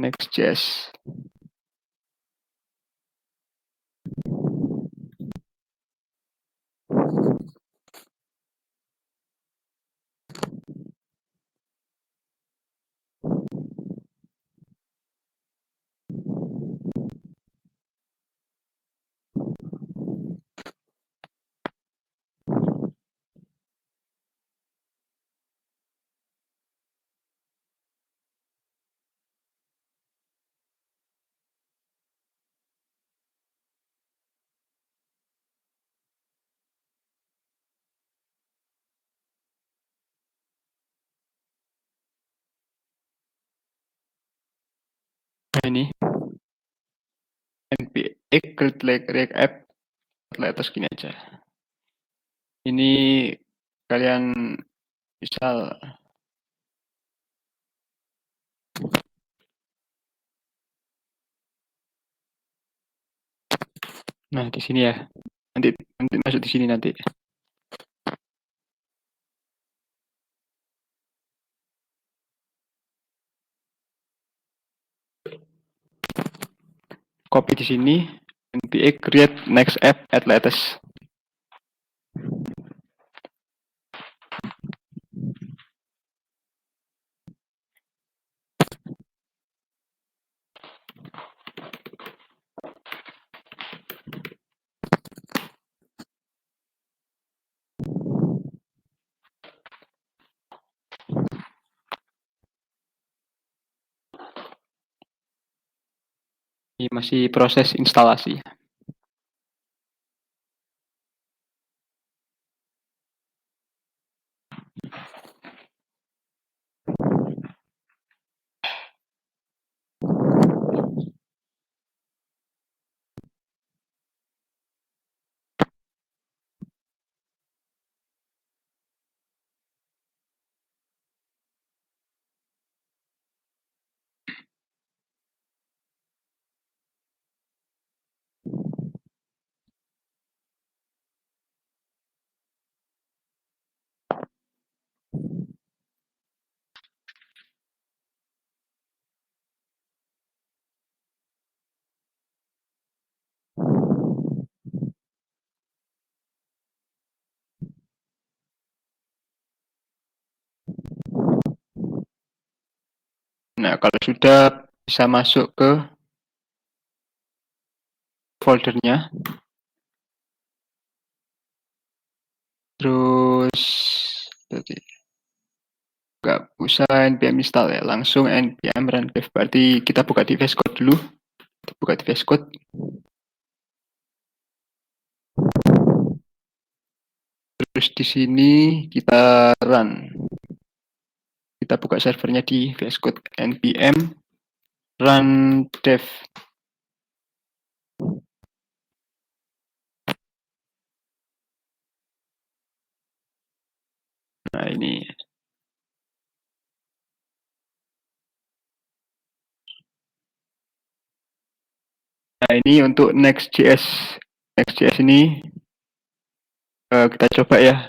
Next.js. Nah, ini npx React App atas gini aja. Ini kalian misal nah di sini ya. Nanti masuk di sini nanti. copy di sini, npa create next app at latest. Ini masih proses instalasi. Nah, kalau sudah bisa masuk ke foldernya. Terus nggak usah npm install ya, langsung npm run dev. Berarti kita buka di VS Code dulu. Kita buka di VS Code. Terus di sini kita run. Kita buka servernya di VS Code npm run dev. Nah, ini. Nah, ini untuk Next.js. Next.js ini kita coba ya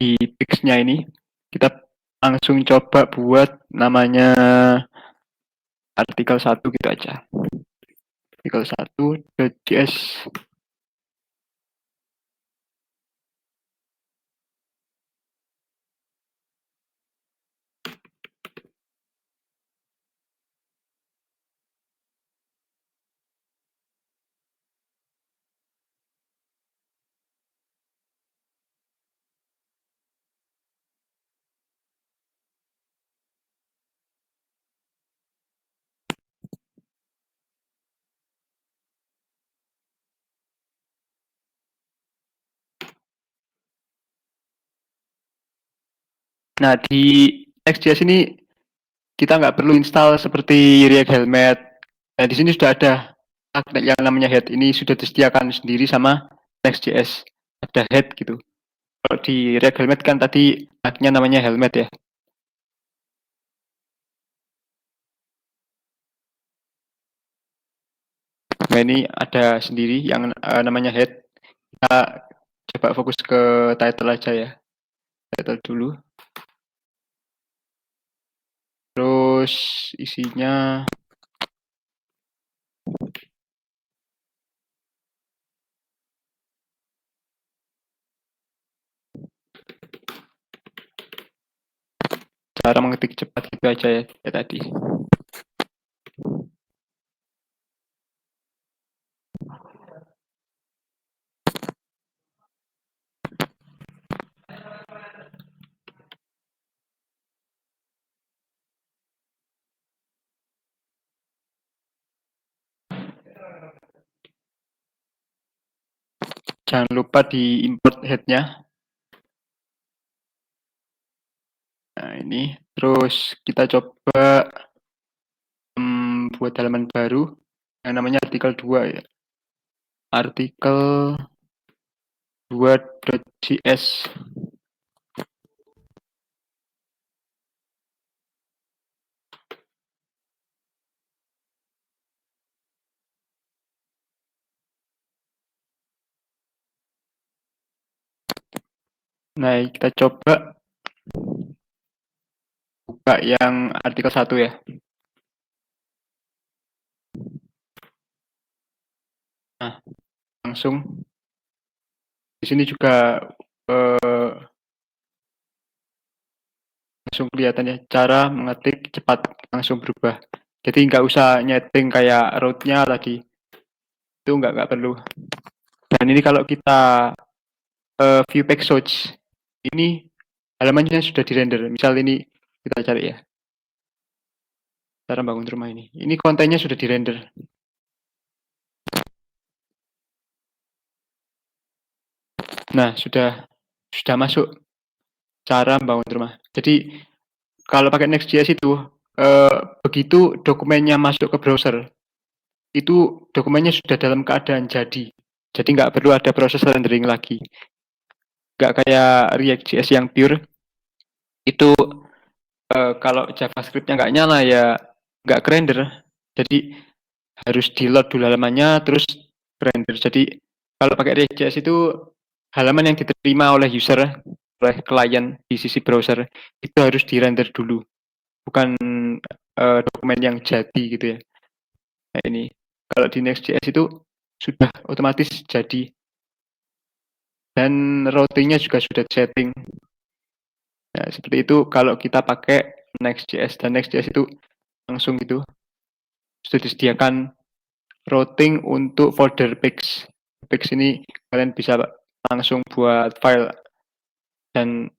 di fix-nya ini. Kita langsung coba buat namanya artikel 1 gitu aja. Artikel 1.js. Nah, di Next.js ini kita nggak perlu install seperti React Helmet. Nah, di sini sudah ada yang namanya head. Ini sudah disediakan sendiri sama Next.js. Ada head gitu. Kalau di React Helmet kan tadi tagnya namanya helmet ya. Nah, ini ada sendiri yang namanya head. Kita coba fokus ke title aja ya. Title dulu. Terus isinya cara mengetik cepat gitu aja ya, kayak tadi. Jangan lupa di import headnya. Nah, ini. Terus kita coba buat halaman baru yang namanya artikel 2 ya. Artikel 2.js. Nah, kita coba buka yang artikel 1 ya. Nah, langsung di sini juga langsung kelihatan ya cara mengetik cepat langsung berubah. Jadi nggak usah nyeting kayak root-nya tadi, itu nggak perlu. Dan ini kalau kita view page search, ini halamannya sudah dirender. Misal ini kita cari ya, cara bangun rumah ini. Ini kontennya sudah dirender. Nah, sudah masuk cara bangun rumah. Jadi kalau pakai Next.js itu begitu dokumennya masuk ke browser, itu dokumennya sudah dalam keadaan jadi. Jadi nggak perlu ada proses rendering lagi. Nggak kayak React.js yang pure, itu kalau JavaScript-nya nggak nyala ya nggak render. Jadi harus di-load dulu halamannya, terus render. Jadi kalau pakai React.js itu halaman yang diterima oleh user, oleh klien di sisi browser, itu harus di-render dulu. Bukan dokumen yang jadi gitu ya. Nah ini, kalau di Next.js itu sudah otomatis jadi. Dan routingnya juga sudah setting. Nah, seperti itu kalau kita pakai Next.js. Dan Next.js itu langsung itu sudah disediakan routing untuk folder pix. Pix ini kalian bisa langsung buat file dan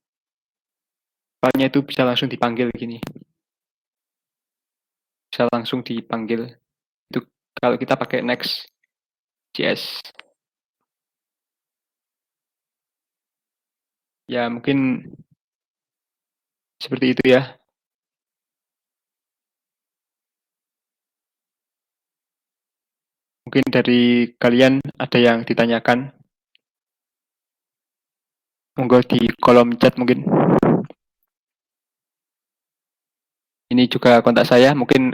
filenya itu bisa langsung dipanggil gini. Bisa langsung dipanggil. Itu kalau kita pakai Next.js. Ya mungkin seperti itu ya. Mungkin dari kalian ada yang ditanyakan. Monggo di kolom chat mungkin. Ini juga kontak saya. Mungkin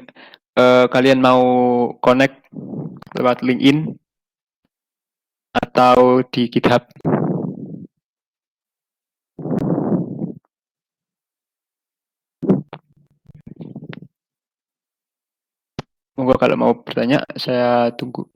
kalian mau connect lewat LinkedIn atau di GitHub. Monggo kalau mau bertanya, saya tunggu.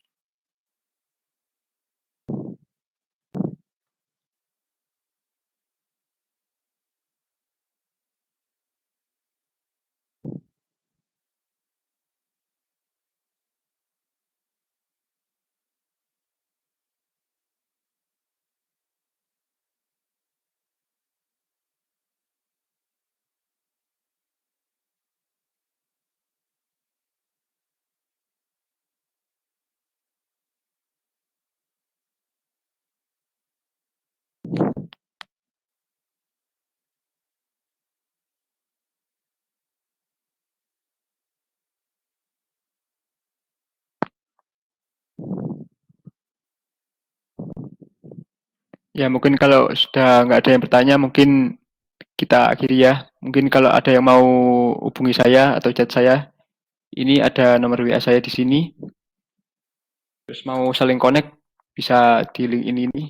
Ya mungkin kalau sudah nggak ada yang bertanya, mungkin kita akhiri ya. Mungkin kalau ada yang mau hubungi saya atau chat saya, ini ada nomor WA saya di sini. Terus mau saling connect, bisa di link ini.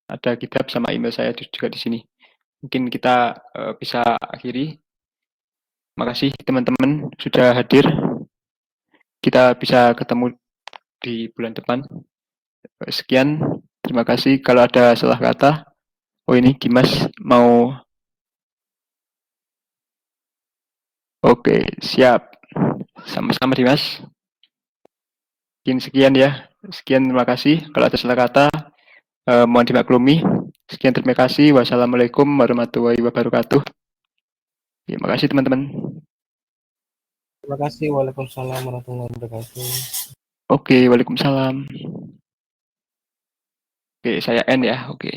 Ada GitHub sama email saya juga di sini. Mungkin kita bisa akhiri. Makasih teman-teman sudah hadir. Kita bisa ketemu di bulan depan. Sekian, terima kasih. Kalau ada salah kata, oh ini Dimas mau. Oke, siap. Sama-sama Dimas. Sekian ya. Sekian, terima kasih. Kalau ada salah kata, mohon dimaklumi. Sekian, terima kasih. Wassalamualaikum warahmatullahi wabarakatuh. Terima kasih teman-teman. Terima kasih. Waalaikumsalam warahmatullahi wabarakatuh. Oke, waalaikumsalam. Oke, saya end ya. Oke.